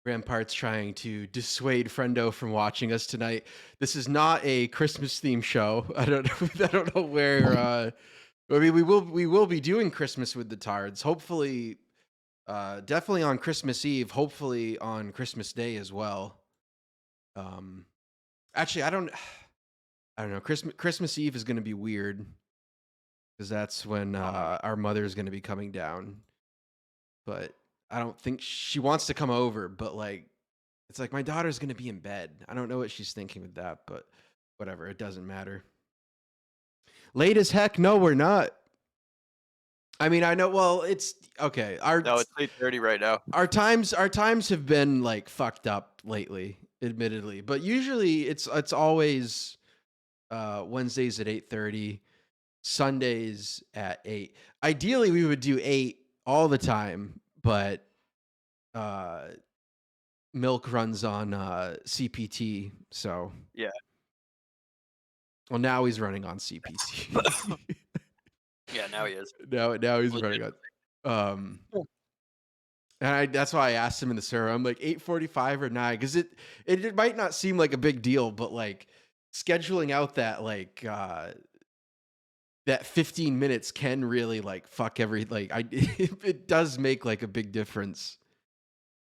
Rampart's trying to dissuade Friendo from watching us tonight. This is not a Christmas theme show. I don't know. I don't know where. I mean, we will be doing Christmas with the Tards. Hopefully, definitely on Christmas Eve. Hopefully on Christmas Day as well. Um, actually, I don't know. Christmas Eve is going to be weird because that's when our mother is going to be coming down. But I don't think she wants to come over. But like, it's like my daughter's going to be in bed. I don't know what she's thinking with that, but whatever. It doesn't matter. Late as heck. No, we're not. I mean, I know. Well, it's okay. No, it's 8:30 right now. Our times have been like fucked up lately, admittedly. But usually it's always Wednesdays at 8:30, Sundays at 8. Ideally, we would do 8 all the time, but uh Milk runs on CPT, so Yeah. well now he's running on CPT. Yeah, now he is. now he's running Legit. on and that's why I asked him in the server. I'm like 8:45 or 9 cuz it might not seem like a big deal, but like scheduling out that that 15 minutes can really like fuck every like I it does make like a big difference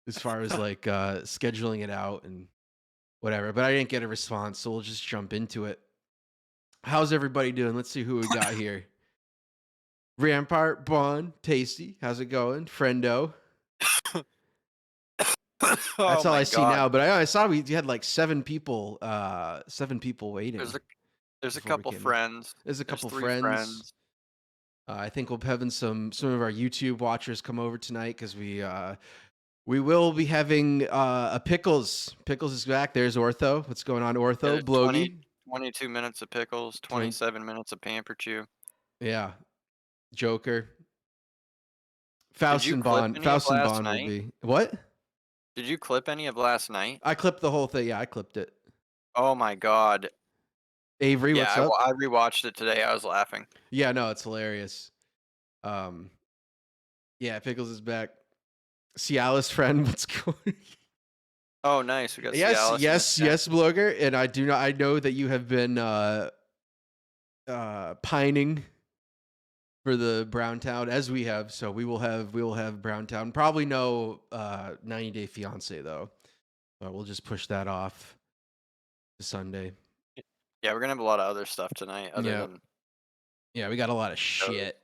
as far as like scheduling it out and whatever. But I didn't get a response, so we'll just jump into it. How's everybody doing? Let's see who we got here. Rampart, Bond, Tasty. How's it going? Friendo. Oh That's all my I see god. now. But I saw we had like seven people There's waiting a there's a before we couple came in. friends. There's a There's couple 3 friends. friends. I think we'll be having some of our YouTube watchers come over tonight because we will be having a pickles. Pickles is back. There's Ortho. What's going on, Yeah, Ortho? there's 20, Blogi. 22 minutes of pickles, 20. 27 minutes of pamper chew. Yeah. Joker. Did Faust you and clip Bond. any of Faust and last Bond will night? be what? Did you clip any of last night? I clipped the whole thing. Yeah, I clipped it. Oh my god. Avery, Yeah, what's up? I rewatched it today. I was laughing. Yeah, no, it's hilarious. Um, yeah, Pickles is back. Cialis friend, what's going? Oh, nice. We got Yes, Cialis in the yes, chat. yes, blogger. And I know that you have been pining for the Browntown as we have. So we will have Browntown. Probably no 90 Day Fiance though. But we'll just push that off to Sunday. Yeah, we're gonna have a lot of other stuff tonight other Yeah. than Yeah, we got a lot of those, shit.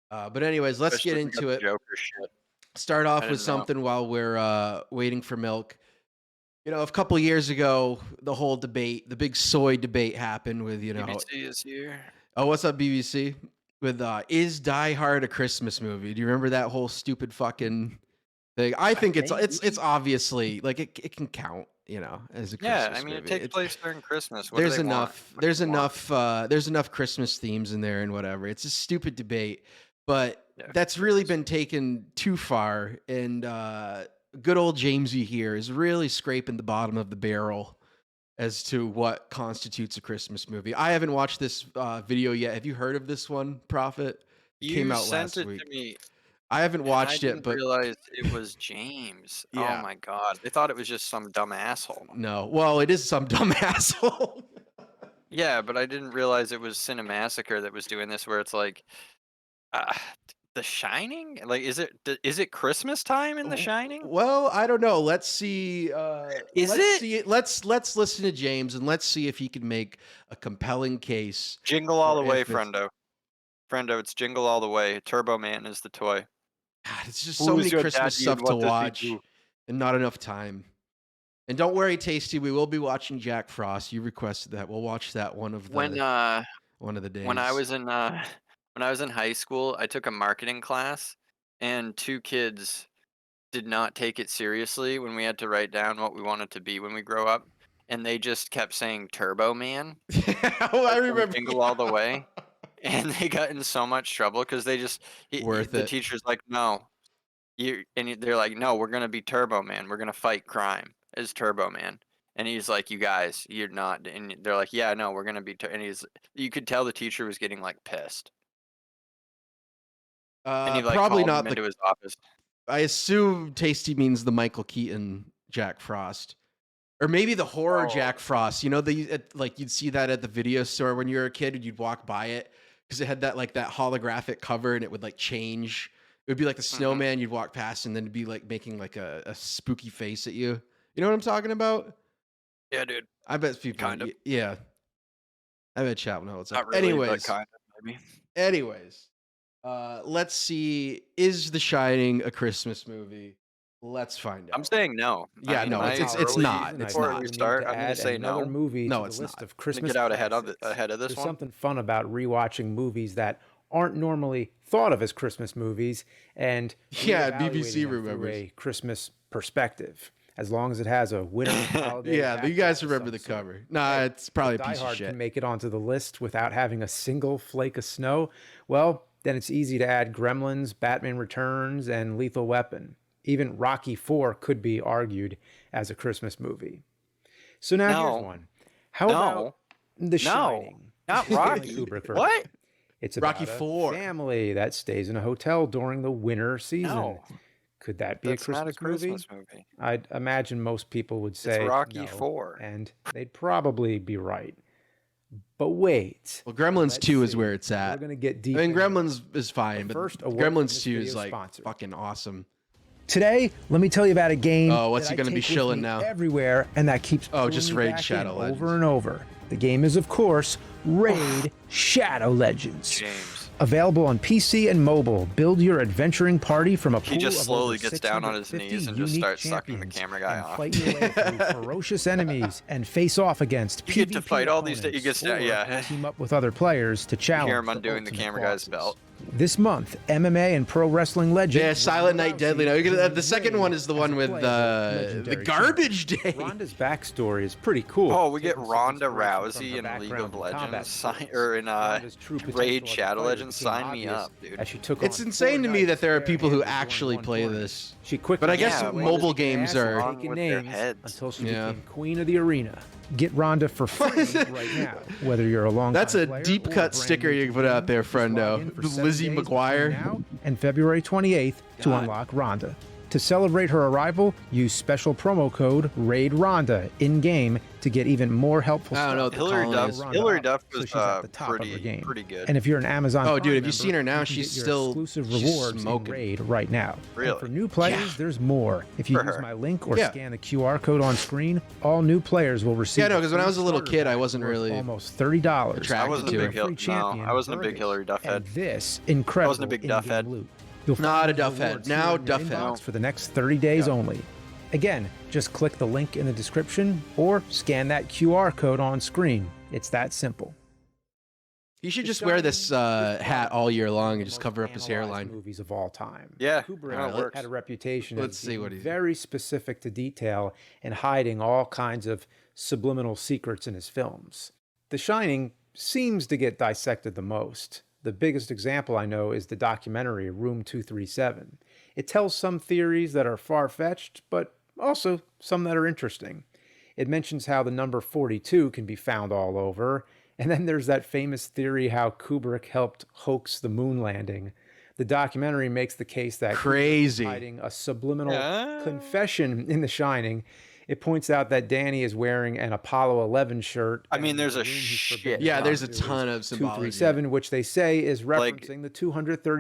But anyways, let's get especially we got into the it. Joker shit. Start I off with didn't know. something while we're waiting for milk. You know, a couple years ago, the whole debate, the big soy debate happened with, BBC is here. oh, what's up, BBC? With is Die Hard a Christmas movie? Do you remember that whole stupid fucking thing? I think it's obviously like it can count, as a Yeah, I Christmas mean, it movie. takes place during Christmas. What do There's they want? enough What do they want? there's enough Christmas themes in there and whatever. It's a stupid debate, but Yeah, that's who really cares? been taken too far. And good old Jamesy here is really scraping the bottom of the barrel as to what constitutes a Christmas movie. I haven't watched this video yet. Have you heard of this one, Prophet? It came You out sent last it to week. me, I haven't and I watched it, didn't but realize it was James. Oh yeah, my god. I thought it was just some dumb asshole. no. Well, it is some dumb asshole. Yeah, but I didn't realize it was Cinemassacre that was doing this where it's like, uh, The Shining? Like, is it Christmas time in The Shining? Well, I don't know. Let's see. Is Let's it? see it. Let's listen to James and let's see if he can make a compelling case Jingle All for the Way, if it's. friendo. Friendo, it's Jingle All the Way. Turbo Man is the toy. God, it's just so Who many is your Christmas daddy and stuff to what does he watch do? and not enough time. And don't worry, Tasty. We will be watching Jack Frost. You requested that. We'll watch that When one of the when I days. was in when I was in high school, I took a marketing class, and 2 kids did not take it seriously when we had to write down what we wanted to be when we grow up, and they just kept saying Turbo Man, Oh, I like from remember. Jingle All the Way, and they got in so much trouble because they just Worth the it. teacher's like, "No, they're like, "No, we're gonna be Turbo Man. We're gonna fight crime as Turbo Man." And he's like, "You guys, you're not." And they're like, "Yeah, no, we're gonna be." And you could tell the teacher was getting like pissed, and he like Probably called him not the into his office. I assume tasty means the Michael Keaton Jack Frost. Or maybe the horror Oh. Jack Frost. You know, like you'd see that at the video store when you were a kid and you'd walk by it because it had that like that holographic cover and it would like change. It would be like the Mhm. snowman you'd walk past and then it'd be like making like a spooky face at you. You know what I'm talking about? Yeah, dude. I bet people, Kind of. yeah, I bet chat knows. Not really, but Anyways, kind of maybe. anyways, let's see. Is The Shining a Christmas movie? Let's find I'm out. saying no. I Yeah, mean, no, am I it's early not. It's before not. we We need start? to I'm gonna add say another no. movie No, to the it's list not. of I'm gonna Christmas get out classics. ahead of this There's one. something fun about rewatching movies that aren't normally thought of as Christmas movies and Yeah, reevaluating BBC them through remembers. a Christmas perspective, as long as it has a winter holiday. Yeah, you backdrop guys of remember some the sort. cover. Nah, it's probably a If Die piece of Hard shit. can make it onto the list without having a single flake of snow, well, then it's easy to add Gremlins, Batman Returns, and Lethal Weapon. Even Rocky IV could be argued as a Christmas movie. So now here's No. one. How No. about The Shining? Not Stanley Rocky. Kubrick version. What? It's Rocky about IV. a family that stays in a hotel during the winter season. No. Could that be That's a not a Christmas Christmas movie. I'd imagine most people would say Rocky no, IV. and they'd probably be right. But wait, Well, Gremlins let's 2 is see. where it's We're at. going to get deep. I mean, into it. Gremlins is fine, but first, a word from Gremlins this 2 is video's like sponsor. fucking awesome. Today, let me tell you about a game. Oh, what's that he gonna I be take with shilling me now? everywhere, and that keeps Oh, pulling just me Raid back Shadow in Legends. over and over. The game is, of course, Raid Shadow Legends. James. Available on PC and mobile. Build your adventuring party from a pool He just of slowly over gets down on his 650 knees and just unique starts sucking the champions, camera guy and off. fight your way through ferocious enemies and face off against You get to PvP fight all these. He opponents, gets down. or Yeah. team up with other players to You challenge hear him undoing the ultimate camera guy's bosses. belt. This month, MMA and pro wrestling legend. Yeah, Silent Night Deadly. No, you're gonna, the second Raid one is the as one a with player the legendary garbage day. champion. Ronda's backstory is pretty cool. Oh, we get Taking some Ronda inspiration from Rousey her in League background of in combat Legends, sports. or in Ronda's true potential Raid as a Shadow fighter Legends. became Sign me obvious up, dude. as she took It's on insane to me 4 that there are knights people who barehanded during actually one play tournament. this. She quickly But I guess Yeah, mobile what is games ass are. wrong taking with their names heads? until she Yeah. became queen of the arena. Get Ronda for free right now. Whether you're a long That's a deep cut sticker you can put out there, friendo. Lizzie McGuire. Now and February 28th to God. unlock Ronda. To celebrate her arrival, use special promo code RAIDRONDA in-game to get even more helpful I don't know stuff. what the colony is. Hillary Duff So was she's at the top of her pretty game. good. And if you're an Amazon Oh, Prime dude, have you member, seen her now? you can She's get your still- exclusive she's rewards smoking. in Raid right now. And Really? for new players, Yeah. there's more. If you For use her. my link or Yeah. scan the QR code on screen, all new players will receive. Yeah, no, 'cause when I was a little starter kid, I pack wasn't worth really almost $30. attracted I wasn't a to big it. Hill. Free No, champion I wasn't a big burgers, Hillary Duff and head. this incredible wasn't a big Duff in-game head. loot. You'll find Not a those Duff head. rewards Now here in your Duff head. inbox for the next 30 days only. Again, just click the link in the description or scan that QR code on screen. It's that simple. He should The just wear this Shining is hat all year long and just most cover up his analyzed hairline. Movies of all time. Yeah, Kubrick no, it works. had a reputation Let's of see being what he- very specific to detail and hiding all kinds of subliminal secrets in his films. The Shining seems to get dissected the most. The biggest example I know is the documentary Room 237. It tells some theories that are far-fetched, but also some that are interesting. It mentions how the number 42 can be found all over, and then there's that famous theory how Kubrick helped hoax the moon landing. The documentary makes the case that Kubrick was Crazy. hiding a subliminal Yeah. confession in The Shining. It points out that Danny is wearing an Apollo 11 shirt. I mean, and there's the a room he's shit forbidden Yeah, to there's a go to ton is of symbology. 237, which they say is Like- referencing the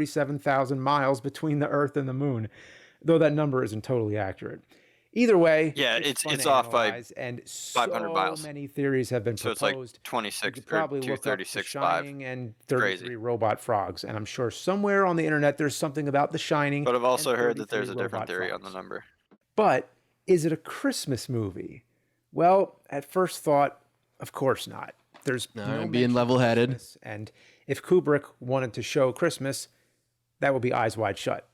237,000 miles between the Earth and the Moon, though that number isn't totally accurate. Either way, Yeah, it's- fun it's to off by analyze, and 500 so miles. many theories have been So it's like proposed. You 26 could or probably look up The 236.5. Shining and Crazy. 33 robot frogs, and I'm sure somewhere on the internet there's something about The Shining. But I've also and heard that 33 there's a different robot theory on the frogs. number. But is it a Christmas movie? Well, at first thought, of course not. There's No, no I'm being mention of level-headed. Christmas, and if Kubrick wanted to show Christmas, that would be Eyes Wide Shut.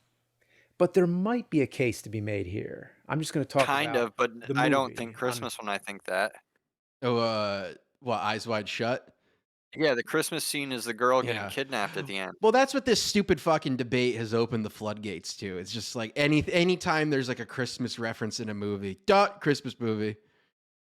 But there might be a case to be made here. I'm just going to talk Kind about of, but the I don't movie think on- Christmas when I think that. Oh, what? Eyes Wide Shut? Yeah, the Christmas scene is the girl getting Yeah. kidnapped at the end. Well, that's what this stupid fucking debate has opened the floodgates to. It's just like anytime there's like a Christmas reference in a movie, Christmas movie.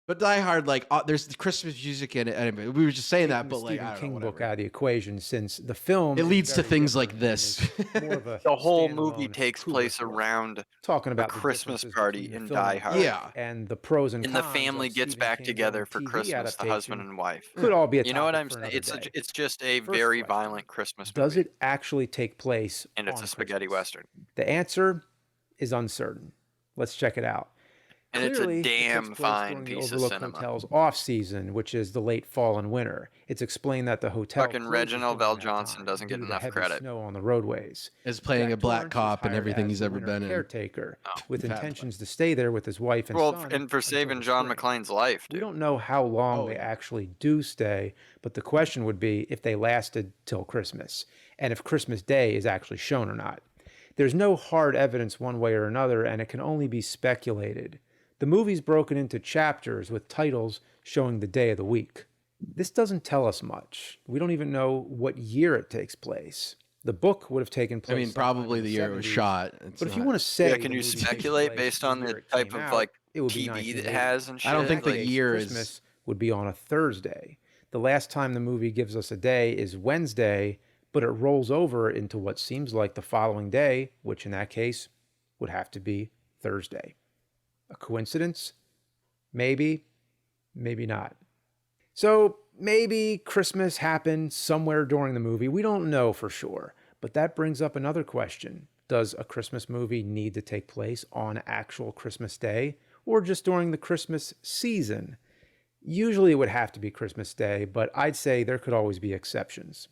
But Die Hard, like, there's the Christmas music in it. Anyway, we were just saying Taking that, the but like, Stephen I don't know, King book whatever. out of the equation, since the film It is leads to very things like different and this. is more of a The whole movie standalone takes Kubrick place work, around talking a about the Christmas differences party between the in film Die and Hard, book Yeah. and the pros and and the cons family of gets Stephen back King's together own for TV Christmas, the husband adaptation and wife. could Yeah. all be a You know what topic I'm for saying? another day. It's just a First very question: violent Christmas does movie, it actually take place and it's on a spaghetti Christmas? western, The answer is uncertain. Let's check it out. and it's a Clearly, it takes damn place fine during the piece of Overlook cinema. Hotel's off season, which is the late fall and winter. It's explained that the hotel Fucking closes Reginald during Val that Johnson time doesn't due get to the enough heavy credit. snow on the roadways. Is playing Jack a black Torrance is cop and hired everything as he's the ever winter been in. caretaker, Oh, with Fat intentions to stay there with his wife and well, son and for until saving the John spring. McClane's life, We dude. don't know how long Oh, they yeah. actually do stay, but the question would be if they lasted till Christmas, and if Christmas Day is actually shown or not. There's no hard evidence one way or another, and it can only be speculated. The movie's broken into chapters with titles showing the day of the week. This doesn't tell us much. We don't even know what year it takes place. The book would have taken I place mean, sometime probably in the the year it was 70s, shot. It's but if you not. want to say Yeah, the can you movie takes speculate place based the on year the it type came of out, like it would be TV that 1980. has and I don't shit? think the Like, year is. Christmas would be on a Thursday. The last time the movie gives us a day is Wednesday, but it rolls over into what seems like the following day, which in that case would have to be Thursday. A coincidence? Maybe, maybe not. So maybe Christmas happened somewhere during the movie. We don't know for sure. But that brings up another question. Does a Christmas movie need to take place on actual Christmas Day or just during the Christmas season? Usually it would have to be Christmas Day, but I'd say there could always be exceptions.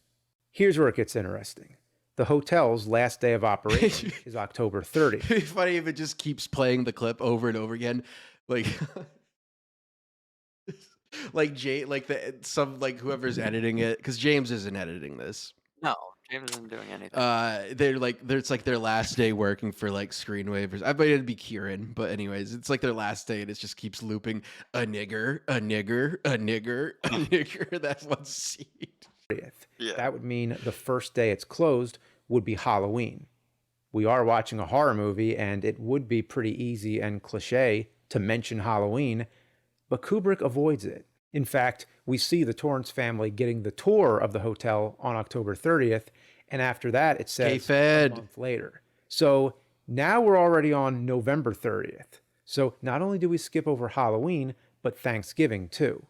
Here's where it gets interesting. The hotel's last day of operation is October 30th. It'd be funny if it just keeps playing the clip over and over again, like, like whoever's editing it, because James isn't editing this. no, James isn't doing anything. It's like their last day working for like Screen Waivers. I bet it'd be Kieran, but anyways, it's like their last day, and it just keeps looping a nigger, a nigger, a nigger, a nigger. That one scene. Yeah. That would mean the first day it's closed would be Halloween. We are watching a horror movie, and it would be pretty easy and cliche to mention Halloween, but Kubrick avoids it. In fact, we see the Torrance family getting the tour of the hotel on October 30th, and after that, it says a K-Fed. month later. So now we're already on November 30th. So not only do we skip over Halloween, but Thanksgiving too.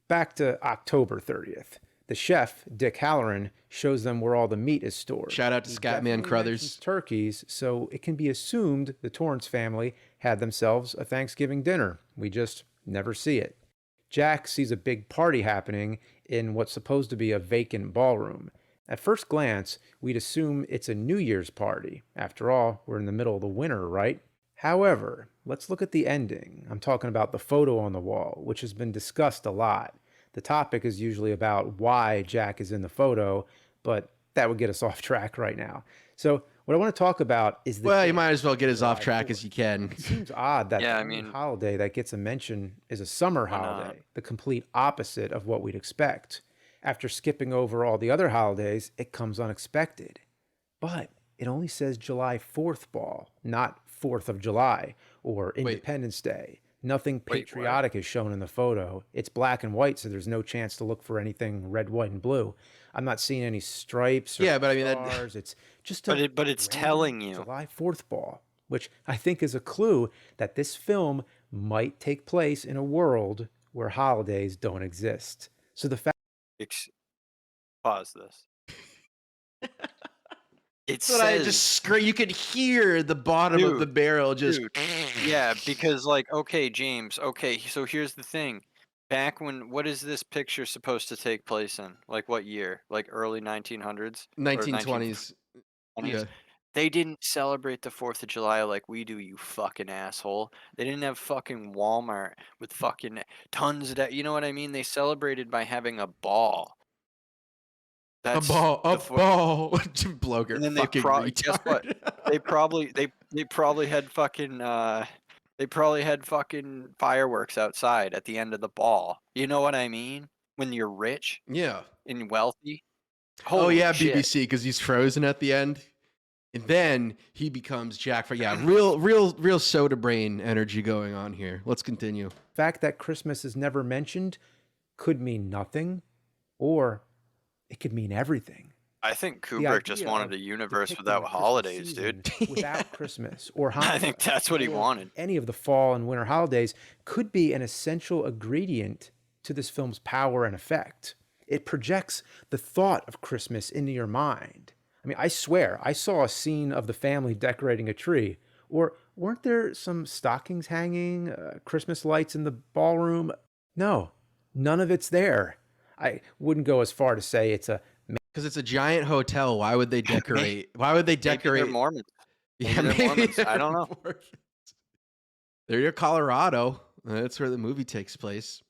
Back to October 30th. The chef, Dick Halloran, shows them where all the meat is stored. Shout out to He Scatman definitely Crothers. mentions turkeys, so it can be assumed the Torrance family had themselves a Thanksgiving dinner. We just never see it. Jack sees a big party happening in what's supposed to be a vacant ballroom. At first glance, we'd assume it's a New Year's party. After all, we're in the middle of the winter, right? However, let's look at the ending. I'm talking about the photo on the wall, which has been discussed a lot. The topic is usually about why Jack is in the photo, but that would get us off track right now. So what I want to talk about is the Well, you date, might as well get as off July track 4th. as you can. It seems odd that Yeah, the I only mean- holiday that gets a mention is a summer Why not? holiday, the complete opposite of what we'd expect. After skipping over all the other holidays, it comes unexpected. But it only says July 4th ball, not 4th of July or Independence Day. Nothing Wait, what? patriotic is shown in the photo. It's black and white, so there's no chance to look for anything red, white, and blue. I'm not seeing any stripes or Yeah, but I mean, stars. It's just But a it's random telling you. July 4th ball, which I think is a clue that this film might take place in a world where holidays don't exist. So the fact Pause this. It But I says, just scream. You could hear the bottom of the Dude, barrel just. dude, yeah, because like, okay, James, okay, so here's the thing. Back when, what is this picture supposed to take place in? Like what year? Like early 1900s? Or 1920s. 1920s? Yeah. They didn't celebrate the 4th of July like we do, you fucking asshole. They didn't have fucking Walmart with fucking tons of that. You know what I mean? They celebrated by having a ball. That's a ball. Bloger. And then Fucking guess what? retard. They probably had fucking fireworks outside at the end of the ball. You know what I mean? When you're rich Yeah. and wealthy. Oh Holy yeah, shit. BBC, because he's frozen at the end. And then he becomes Jack. Yeah, real soda brain energy going on here. Let's continue. The fact that Christmas is never mentioned could mean nothing, or it could mean everything. I think The Kubrick just idea wanted of a universe depicting without the Christmas holidays, season dude. without Christmas or I think Hanukkah that's what he or wanted. any of the fall and winter holidays could be an essential ingredient to this film's power and effect. It projects the thought of Christmas into your mind. I mean, I swear, I saw a scene of the family decorating a tree. Or weren't there some stockings hanging, Christmas lights in the ballroom? No, none of it's there. I wouldn't go as far to say it's a Because it's a giant hotel. Why would they decorate? Why would they Maybe they're decorate? Mormons. Yeah, Maybe they're Mormons. I they're don't know. Mormons. They're near Colorado. That's where the movie takes place.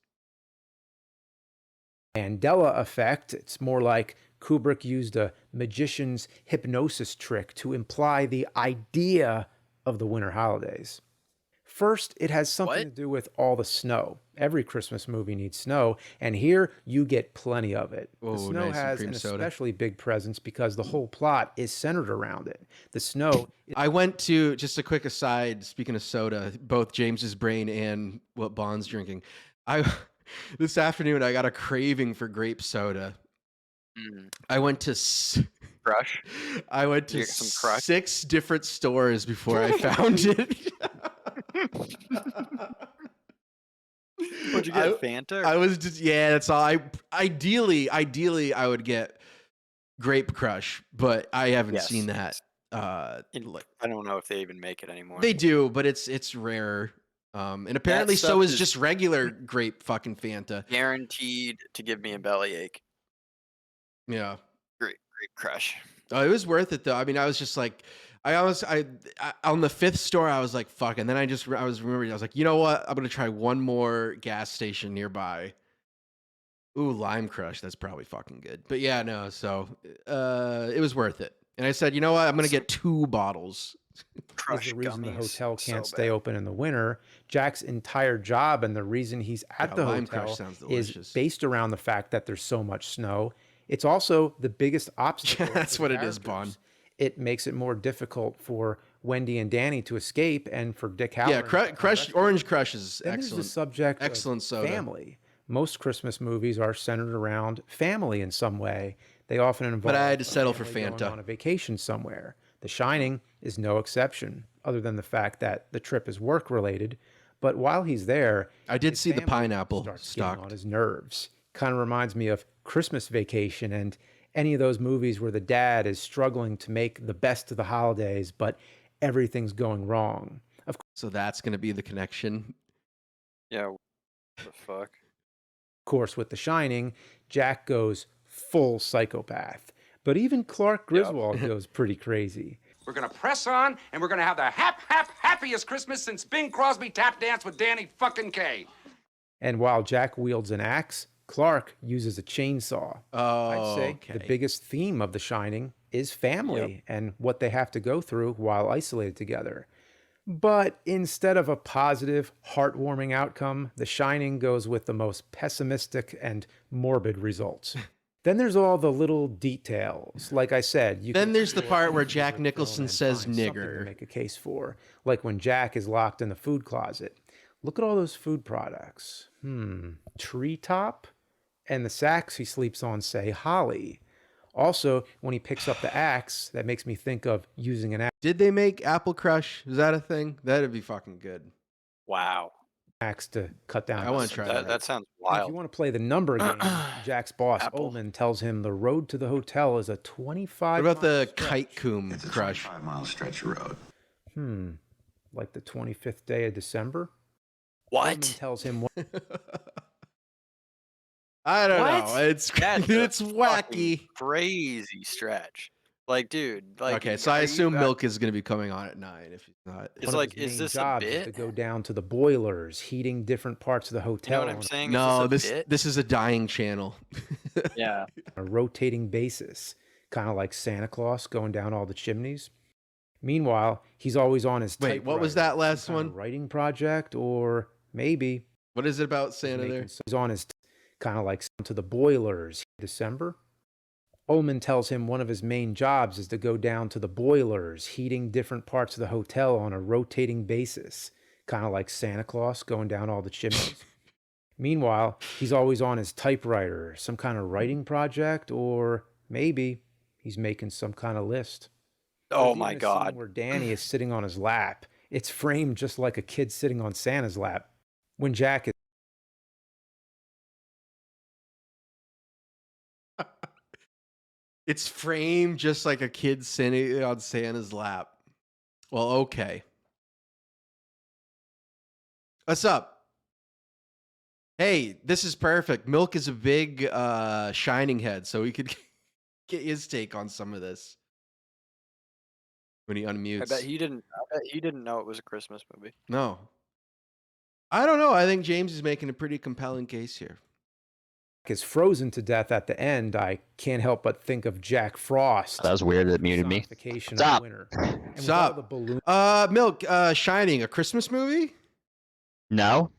Mandela effect. It's more like Kubrick used a magician's hypnosis trick to imply the idea of the winter holidays. First, it has something to What? do with all the snow. Every Christmas movie needs snow, and here you get plenty of it. The Oh, snow nice, some has cream an soda. especially big presence because the whole plot is centered around it. The snow is I went to, just a quick aside, speaking of soda, both James's brain and what Bond's drinking. I This afternoon I got a craving for grape soda. Mm, I went to crush. I went You to get some crush. 6 different stores before I found it. What'd you get? Fanta? Or- I was just, yeah, that's all. Ideally I would get Grape Crush, but I haven't Yes. seen that. I don't know if they even make it anymore. They do, but it's rare. And apparently so stuff is is- just regular grape fucking Fanta. Guaranteed to give me a bellyache. Yeah. Great crush. Oh, it was worth it though. I mean, I was just like, I on the 5th store, I was like, fuck. And then I was remembering, I was like, you know what? I'm going to try one more gas station nearby. Ooh, Lime Crush. That's probably fucking good. But yeah, no. So, it was worth it. And I said, you know what? I'm going to get 2 bottles. Crush is the reason the gummies. hotel can't So stay bad. open in the winter. Jack's entire job and the reason he's at Yeah, the Lime Crush hotel sounds is delicious. based around the fact that there's so much snow. It's also the biggest obstacle. That's for what the it is, characters. Bond. It makes it more difficult for Wendy and Danny to escape and for Dick Halloran. Yeah, to find Crush rescue. Orange Crush is Then there's the excellent. subject Excellent of soda. family. Most Christmas movies are centered around family in some way. They often involve I had to a settle for family going Fanta. on a vacation somewhere. The Shining is no exception, other than the fact that the trip is work related. But while he's there, I did his see the family pineapple starts getting on stocked. his nerves. Kind of reminds me of Christmas Vacation and any of those movies where the dad is struggling to make the best of the holidays, but everything's going wrong. Of So that's going to be the connection. Yeah. What the fuck? course, with The Shining, Jack goes full psychopath. But even Clark Griswold goes pretty crazy. We're gonna press on, and we're gonna have the happiest Christmas since Bing Crosby tap danced with Danny fucking Kaye. And while Jack wields an axe, Clark uses a chainsaw. Oh, I'd say the okay. biggest theme of The Shining is family and what they have to go through while isolated together. But instead of a positive, heartwarming outcome, The Shining goes with the most pessimistic and morbid results. Then there's all the little details. Like I said, you Then can there's the explore part where any Jack Kubrick film Nicholson and says find something to nigger. make a case for, like when Jack is locked in the food closet. Look at all those food products. Treetop? And the sacks he sleeps on say holly. Also, when he picks up the axe, that makes me think of using an Did they make Apple Crush? Is that a thing? That'd be fucking good. Wow. axe to cut down. I want to try that. That sounds And if wild. you want to play the number game, Jack's boss, Apple. Ullman, tells him the road to the hotel is a 25 What about the mile stretch. Kite Coom It's a Crush? 25-mile stretch of road. Like the 25th day of December? Ullman What? tells him what I don't What? know. It's That's a it's fucking wacky. crazy stretch. Like, dude. Like, Okay, so I are you- assume Milk is going to be coming on at 9 if he's not. It's one of like, his is main this a jobs is to bit? go down to the boilers, heating different parts of the You know hotel what I'm on saying? No, is this a bit? this is a dying channel. Yeah. a rotating basis, kind of like Santa Claus going down all the chimneys. Meanwhile, he's always on his Wait, what was typewriter, that last some kind of one? writing project, or maybe What is it about he's Santa making there? he's on his kind of like to the boilers. December. Ullman tells him one of his main jobs is to go down to the boilers, heating different parts of the hotel on a rotating basis, kind of like Santa Claus going down all the chimneys. Meanwhile, he's always on his typewriter, some kind of writing project, or maybe he's making some kind of list. Oh There's my even a God. scene where Danny is sitting on his lap. It's framed just like a kid sitting on Santa's lap. When Jack is It's framed just like a kid sitting on Santa's lap. Well, okay. What's up? Hey, this is perfect. Milk is a big Shining head, so we could get his take on some of this when he unmutes. I bet he didn't know it was a Christmas movie. No. I don't know. I think James is making a pretty compelling case here. is frozen to death at the end, I can't help but think of Jack Frost. That was weird that it muted me. Personification Stop. of winter. And with Stop. all the balloon Milk, Shining, a Christmas movie? No?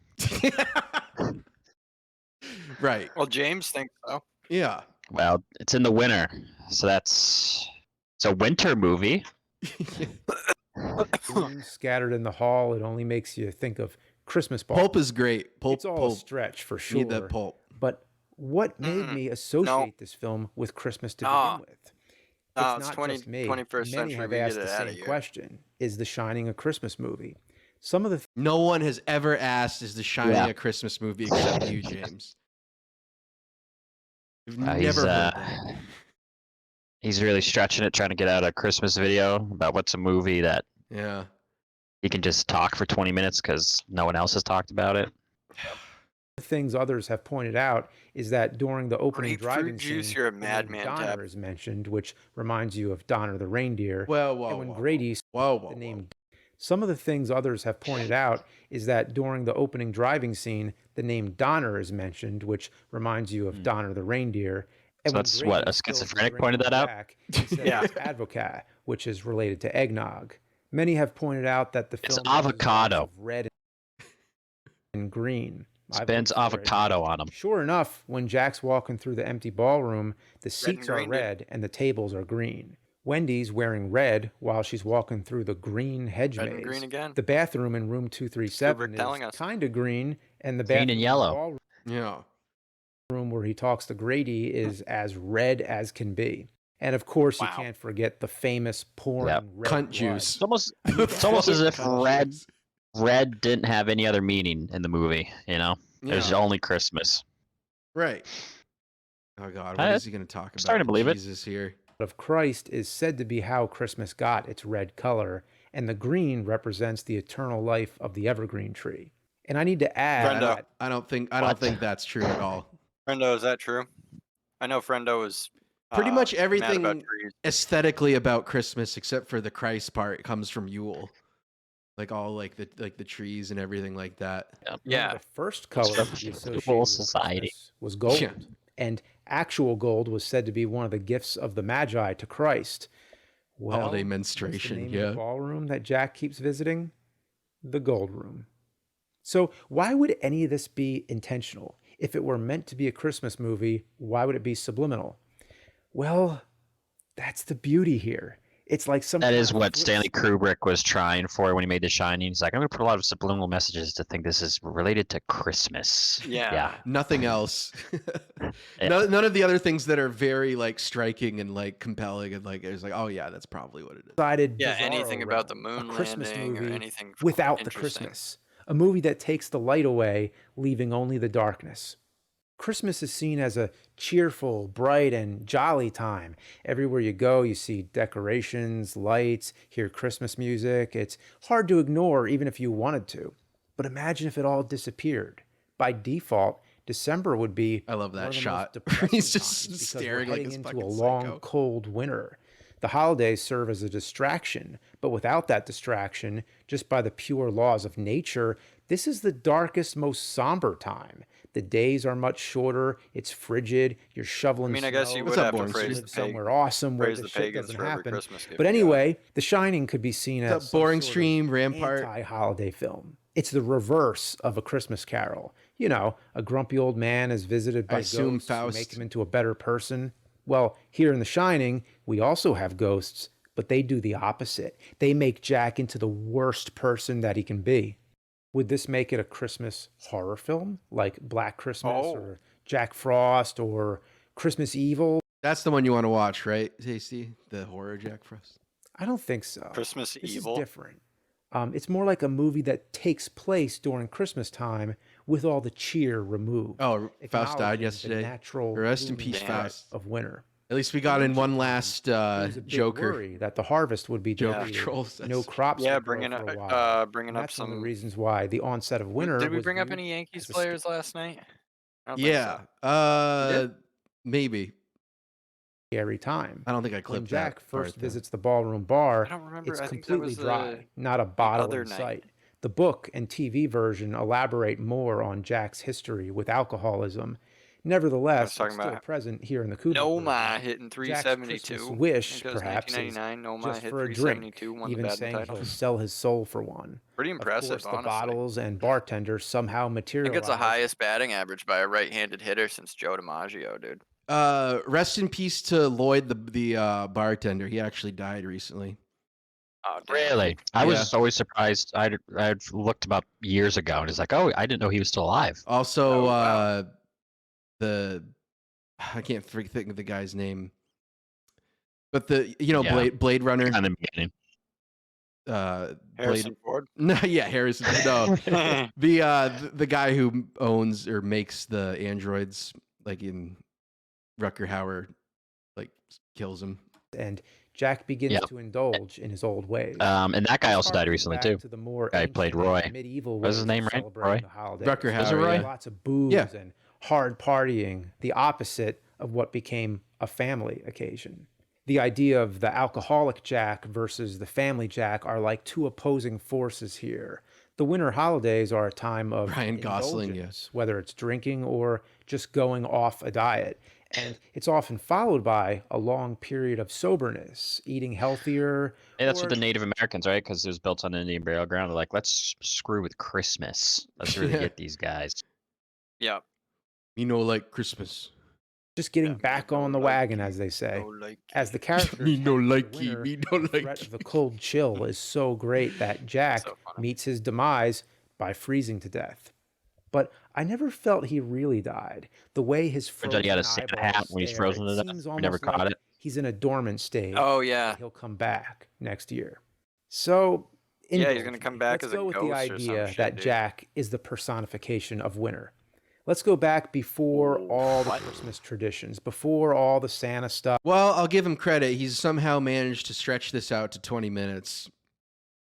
Right. Well, James thinks so. Yeah. Well, it's in the winter. So it's a winter movie. balloons scattered in the hall, it only makes you think of Christmas balls. Pulp is great. Pulp, It's all a pulp. stretch for sure. Need that pulp. But what made me associate this film with Christmas to begin with? No, It's it's not just me. 21st Many century. have We asked get the it out of same here. question. Is The Shining a Christmas movie? Some of the No one has ever asked, is The Shining Yeah. a Christmas movie except you, James? We've never He's, heard that. he's really stretching it, trying to get out a Christmas video about what's a movie that Yeah. he can just talk for 20 minutes because no one else has talked about it. things others have pointed out is that during the opening Grapefruit driving juice, scene, you're a the name madman, Donner Tab. is mentioned, which reminds you of Donner the reindeer. Whoa, and when Grady whoa, the name some of the things others have pointed out is that during the opening driving scene, the name Donner is mentioned, which reminds you of Donner the reindeer. And So when that's Grady what, a spills the schizophrenic drink pointed on that out? Jack, he says Yeah. it's Advocat, which is related to eggnog. Many have pointed out that the It's film uses avocado. lots of red and green. I've Spends looked for it. avocado on him. Sure enough, when Jack's walking through the empty ballroom, the seats are green, dude. red and the tables are green. Wendy's wearing red while she's walking through the green hedge Red maze. and green again. The bathroom in room 237 Kubrick telling is us. kind of green, and the Green bathroom and in the yellow. Yeah. ballroom where he talks to Grady is as red as can be. And of course, you Wow. can't forget the famous pouring Yep. red Cunt blood. juice. It's almost, I mean, it's almost as if Cunt red juice. didn't have any other meaning in the movie, you know? It was Yeah. only Christmas. Right. Oh God, I- what is he going to talk about? starting to believe it. Jesus here. of Christ is said to be how Christmas got its red color, and the green represents the eternal life of the evergreen tree. And I need to add Brenda. that I don't think What? that's true at all. Frendo, is that true? I know Frendo was Pretty much mad about everything trees. aesthetically about Christmas, except for the Christ part, comes from Yule. Like all like the trees and everything like that. one Yeah. of the first colors to be from associated Civil with Society. Christmas was gold. Yeah. And actual gold was said to be one of the gifts of the Magi to Christ. Well, Holiday what's the menstruation, name of yeah. the ballroom that Jack keeps visiting? The Gold Room. So why would any of this be intentional? If it were meant to be a Christmas movie, why would it be subliminal? Well, that's the beauty here. It's like some That kind is of what flip Stanley Kubrick was trying for when he made The Shining. He's like, I'm going to put a lot of subliminal messages to think this is related to Christmas. Yeah. Nothing else. Yeah. None of the other things that are very like striking and like compelling and like it's like, oh yeah, that's probably what it is. decided Yeah, bizarro anything about the realm, moon a Christmas landing or movie anything without the interesting. Christmas, a movie that takes the light away, leaving only the darkness. Christmas is seen as a cheerful, bright, and jolly time. Everywhere you go, you see decorations, lights, hear Christmas music. It's hard to ignore even if you wanted to. But imagine if it all disappeared. By default, December would be I love that one of the most shot. depressing He's just times because staring we're like heading this into fucking a long, psycho. cold winter. The holidays serve as a distraction, but without that distraction, just by the pure laws of nature, this is the darkest, most somber time. The days are much shorter. It's frigid. You're shoveling I mean, I guess snow. you What's would up, have to Boring praise Street? live the somewhere awesome where praise the the shit pagans doesn't for every happen. Christmas gift But you got. anyway, The Shining could be seen What's as up, some Boring sort of Stream, Rampart? anti-holiday film. It's the reverse of A Christmas Carol. You know, a grumpy old man is visited by I assume ghosts who Faust. make him into a better person. Well, here in The Shining, we also have ghosts, but they do the opposite. They make Jack into the worst person that he can be. Would this make it a Christmas horror film like Black Christmas Oh. or Jack Frost or Christmas Evil? That's the one you want to watch, right, Tasty? The horror Jack Frost. I don't think so. Christmas This Evil. is different. It's more like a movie that takes place during Christmas time with all the cheer removed. Oh, Faust died acknowledging the yesterday. natural Rest in peace, gloomy Damn it. Faust. of winter. At least we got in one last There was a big Joker. worry that the harvest would be Joker depleted. trolls. No That's- crops Yeah, would grow bringing for a while. up, bringing And up that's one of the some. reasons why the onset of winter Did we was bring up viewed any Yankees as a players last night? I don't Yeah. think so. Maybe. scary time. I don't think I When clipped Jack that part, first though. visits the ballroom bar, I don't remember. it's I think that completely was dry, not a bottle other in night. sight. The book and TV version elaborate more on Jack's history with alcoholism. Nevertheless, it's talking still about present here in the Kubrick Noma version. hitting Jack's 372. Christmas wish, It goes perhaps, is 1999. Noma just hit for a drink, 372. Won the even Madden saying title. he'll sell his soul for one. Pretty Of impressive, course, the honestly. bottles and bartender somehow I think materialize. it's the highest batting average by a right-handed hitter since Joe DiMaggio, dude. Rest in peace to Lloyd, the bartender. He actually died recently. Oh, damn. Really? I was always surprised. I'd looked him up years ago, and it's like, oh, I didn't know he was still alive. Also, Oh, wow. I can't think of the guy's name, but Yeah. Blade Runner. Kind of beginning. Harrison Ford. No, yeah, Harrison. No, the guy who owns or makes the androids, like in Rutger Hauer, like kills him. And Jack begins Yep. to indulge in his old ways. And that guy This also died harkens recently back too. to the more Guy who played ancient Roy. and medieval Was his ways of name right? celebrating Roy? the holidays. Rutger Was it Hauer, Roy? yeah. Lots of booze Yeah. and hard partying, the opposite of what became a family occasion. The idea of the alcoholic Jack versus the family Jack are like two opposing forces here. The winter holidays are a time of Ryan Gosling, indulgence, whether it's drinking or just going off a diet. And it's often followed by a long period of soberness, eating healthier. Hey, that's what or the Native Americans, right? Because it was built on Indian burial ground. They're like, let's screw with Christmas. Let's really get these guys. Yeah. Like Christmas. just getting Yeah, back me on the no wagon, likey, as they say. no likey. As the characters Me no head into the likey, winter, me no the threat of the cold chill is so great that Jack So funny. meets his demise by freezing to death. But I never felt he really died. The way his Turns out he had a frozen Santa hat eyeballs when he's stare, frozen it to death. seems We never almost caught like it. he's in a dormant state. Oh, and yeah. he'll come back next year. So, Yeah, he's indulge gonna come me. back Let's as a go with the ghost or some idea shit, that dude. Jack is the personification of winter. Let's go back before all the what? Christmas traditions, before all the Santa stuff. Well, I'll give him credit. He's somehow managed to stretch this out to 20 minutes,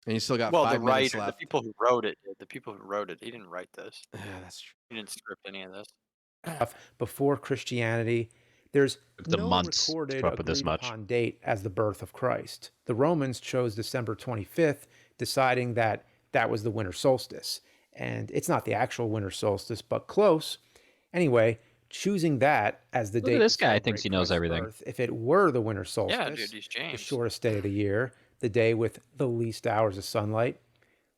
and he's still got Well, the 5 minutes writer, the left. people who wrote it, dude, the people who wrote it, he didn't write this. Yeah, that's true. He didn't script any of this. Before Christianity. There's The no months to recorded come up with this agreed much. upon date as the birth of Christ. The Romans chose December 25th, deciding that that was the winter solstice. And it's not the actual winter solstice, but close. Anyway, choosing that as the Look date at to this guy, thinks celebrate he knows Christ's everything. birth, if it were the winter Yeah, solstice, dude, he's the James. shortest day of the year, the day with the least hours of sunlight,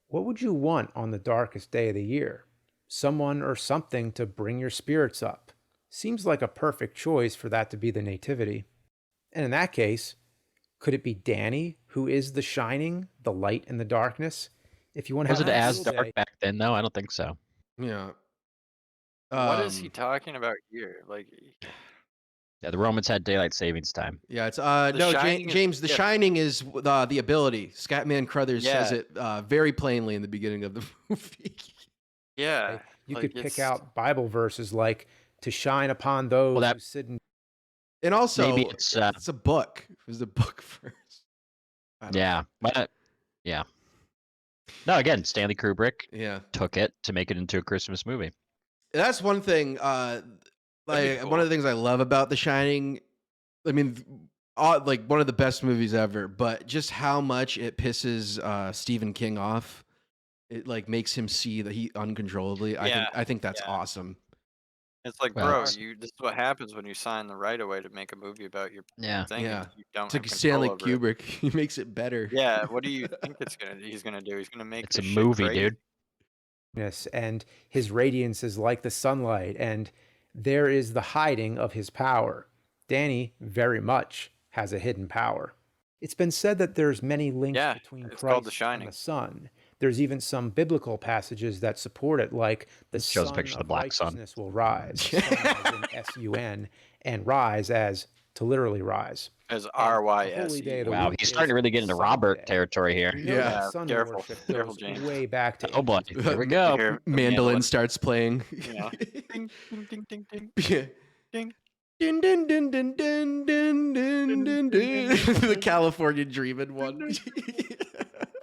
what would you want on the darkest day of the year? Someone or something to bring your spirits up. Seems like a perfect choice for that to be the nativity. And in that case, could it be Danny, who is the shining, the light in the darkness? If you want to Was have it a as field dark day, back then, though? I don't think so. Yeah. What is he talking about here? Like, Yeah, the Romans had daylight savings time. Yeah, it's The no Shining is James. The different. Shining is the ability. Scatman Crothers says Yeah. it very plainly in the beginning of the movie. yeah, you like, could pick it's- out Bible verses like to shine upon those that- who sit in. And also, Maybe it's, it's a book. It was a book first. I don't know. Yeah, but yeah. No, again, Stanley Kubrick Yeah. took it to make it into a Christmas movie. That's one thing. Like cool. one of the things I love about The Shining. I mean, like one of the best movies ever. But just how much it pisses Stephen King off. It like makes him see that he uncontrollably. Yeah, I think that's yeah. awesome. It's like, Well, bro, it's- this is what happens when you sign the right of way to make a movie about your Yeah. thing. Yeah. And you don't It's have like control Stanley over it. Kubrick. He makes it better. Yeah, what do you think he's gonna do? He's gonna make It's a this shit movie, crazy. dude. darkness, and his radiance is like the sunlight, and there is the hiding of his power. Danny very much has a hidden power. It's been said that there's many links Yeah, between it's called Christ The and Shining. the sun. There's even some biblical passages that support it, like the This shows a sun picture of the of black sun. righteousness will rise, sun as in S-U-N, and rise as to literally rise. As And the holy RYSE. day of the Wow, week he's is starting to really get into Robert Sunday. territory here. We know Yeah. that Yeah, sun careful. worship Careful, goes James. way back to Oh boy, ancient here we Greece. go. Here, the Mandolin starts playing. Yeah. Ding, ding, ding, ding, ding, Yeah. ding. Dun, dun, dun, dun, dun, dun, dun, dun, dun. The California Dreamin' one.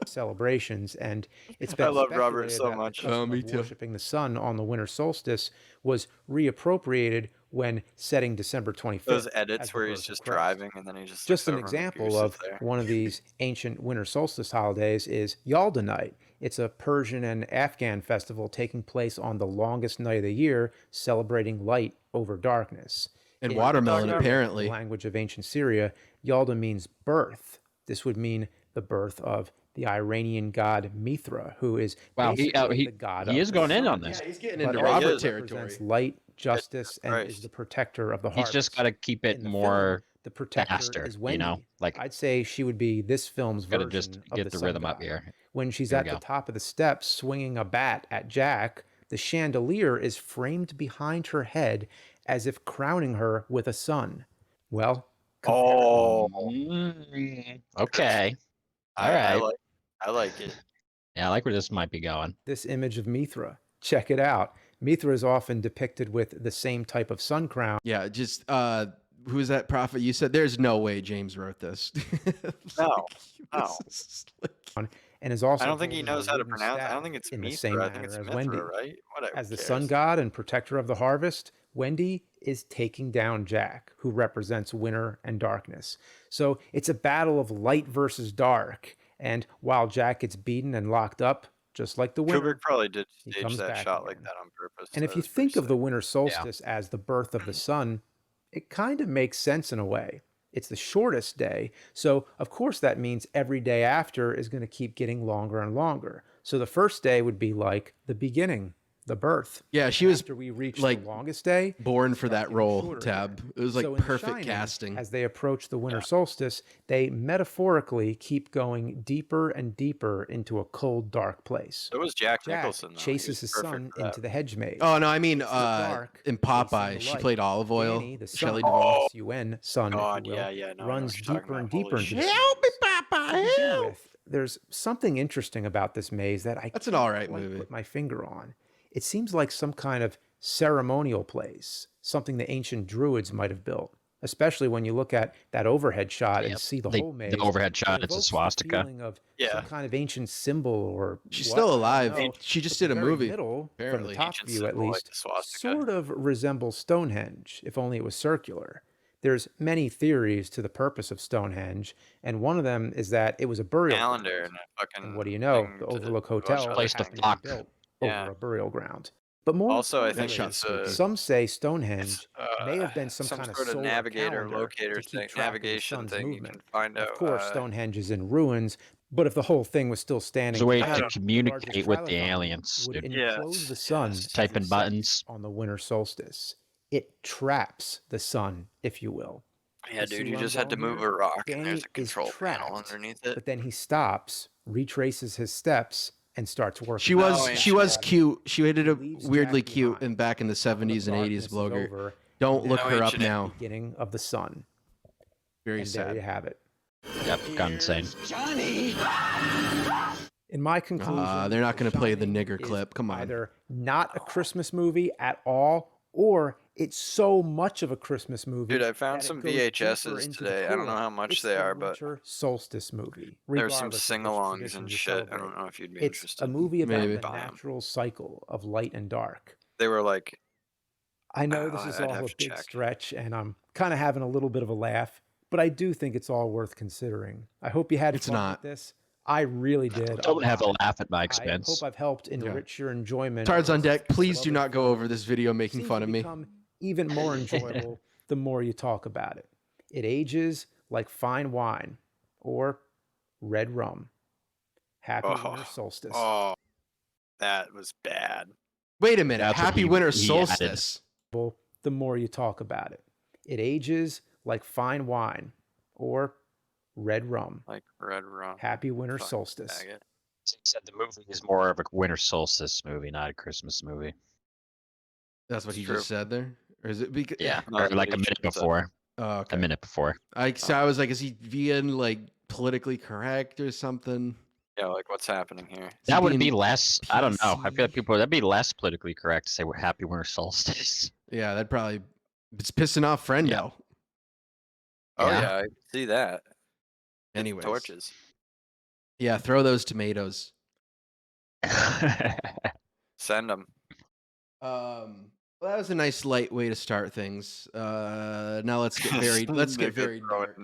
Celebrations, and it's I been love Robert speculated so that much. the custom me of too. worshiping the sun on the winter solstice was reappropriated when setting December 25th. Those as edits the where he's birth of just Christ. driving and then he just Just looks an over and the example goose is of there. one of these ancient winter solstice holidays is Yalda Night. It's a Persian and Afghan festival taking place on the longest night of the year, celebrating light over darkness. And In watermelon, Syria, apparently. the language of ancient Syria, Yalda means birth. This would mean the birth of the Iranian god Mithra, who is Wow, basically the god of he is the going in sun. on this. Yeah, he's getting But into also Robert is. territory. represents light, justice, and is Christ. the protector of the He's harvest. just got to keep it In the more film, the protector faster, is you Wendy. know? Like, I'd say she would be this film's got to version just of get the the sun rhythm up god. here. When she's Here at we the go. top of the steps swinging a bat at Jack, the chandelier is framed behind her head as if crowning her with a sun. Well, Oh, Okay. All I right. like it. Yeah, I like where this might be going. this image of Mithra. Check it out. Mithra is often depicted with the same type of sun crown. Yeah, just who's that prophet? You said there's no way James wrote this. No, no. This is like- And is also I don't think he holding a knows how to wooden pronounce. I staff don't think it's in the Mithra. same I think manner it's as Mithra, Wendy. right? Whatever. As the cares? sun god and protector of the harvest, Wendy is taking down Jack, who represents winter and darkness. So it's a battle of light versus dark. And while Jack gets beaten and locked up, just like the winter, Kubrick probably did he stage comes that back shot like again. that on purpose. And if That you was pretty think of the sick. winter solstice as the birth of the sun, it kind of makes sense in a way. It's the shortest day, so of course that means every day after is going to keep getting longer and longer. So the first day would be like the beginning, the birth. Yeah, she And was after we reach like the longest day, born for start that getting role, shorter Tab. again. It was like So in The perfect Shining, casting. As they approach the winter solstice, they metaphorically keep going deeper and deeper into a cold, dark place. So was Jack Jack Nicholson. Though. He chases was his perfect son for that. into the hedge maze. Oh no, I mean It's the dark in chasing Popeye, the she light. played Olive Oil. Danny, the Shelley sun, Duvall. S-U-N, sun, God, if you will, yeah, no, I know runs what you're talking deeper and about. Holy deeper into the shit. Help me, Popeye! to begin Help! with. There's something interesting about this maze that I That's an can't all right quite movie. put my finger on. It seems like some kind of ceremonial place, something the ancient druids might have built. Especially when you look at that overhead shot and Yep. see the The- whole maze. the overhead it shot, it's a evokes the swastika. feeling of Yeah. some kind of ancient symbol or She's what, still I don't alive. know. She just But did a the very movie, middle, from apparently. the top Ancient view at symbol like least, the swastika. sort of resembles Stonehenge, if only it was circular. There's many theories to the purpose of Stonehenge, and one of them is that it was a burial Calendar ground. and a fucking. And what do you know? thing The to Overlook watch Hotel other Place to happened to flock. be built Yeah. over a burial ground. But more Also, I That think importantly, shot's it's spooky. some say Stonehenge it's, may have been some kind of sort of solar navigator, calendar locator to keep thing, track of the navigation sun's thing. movement. You can find out. Of course, Stonehenge is in ruins, but if the whole thing was still standing There's a way today, to the largest communicate with the trilithon aliens. would dude. enclose the sun yes. as Typing it sets buttons. on the winter solstice. It traps the sun, if you will. Yeah, You see dude, you where I'm just had to going move here? a rock, and Danny there's a is control panel trapped, underneath it. but then he stops, retraces his steps, and starts working. She No, was yeah. she was cute. She did it Leaves weirdly Jack cute behind. in back in the 70s and 80s Darkness is blogger. over, Don't and look now her up ancient now. beginning of the sun. Very And there you sad. have it. Yep, gone insane. In my conclusion, they're not The gonna play the Shining nigger is clip. Come on. Either not a Christmas movie at all, or it's so much of a Christmas movie. Dude, I found that it some goes deeper VHSs into the today. I don't know core. how much It's they the are, but winter solstice movie. there's some regardless of which sing-alongs tradition and you shit. I celebrate. don't know if you'd be It's interested. a movie about Maybe. the Buy 'em. natural cycle of light and dark. They were like, I know this is I'd all have a to big check. stretch, and I'm kind of having a little bit of a laugh, but I do think it's all worth considering. I hope you had It's fun not. with this. I really did. Don't have a lot. laugh at my I expense. hope I've helped enrich your enjoyment. Tards on of deck, some please do other not go fun. over this video making Seems fun to of me. become even more enjoyable the more you talk about it. It ages like fine wine or red rum. Happy winter solstice. oh, that was bad. Wait a minute. That's what Happy he- winter he added. solstice. The more you talk about it. It ages like fine wine or red rum. Like red rum. Happy winter Fuck, solstice. faggot. So you said the movie is more of a winter solstice movie, not a Christmas movie. That's what It's he true. just said there, or is it? Because Yeah, No, or that's what like he a minute should've said. before. Oh, okay. A minute before. I was like, is he being like politically correct or something? Yeah, like what's happening here? Is he That would be being less. I don't know. I feel like PC? that'd be less politically correct to say we're happy winter solstice. Yeah, that probably it's pissing off Frendo. Oh Yeah. yeah, I can see that. Get the Anyways, torches. yeah, throw those tomatoes. Send them. Well, that was a nice light way to start things. Now let's get very dark.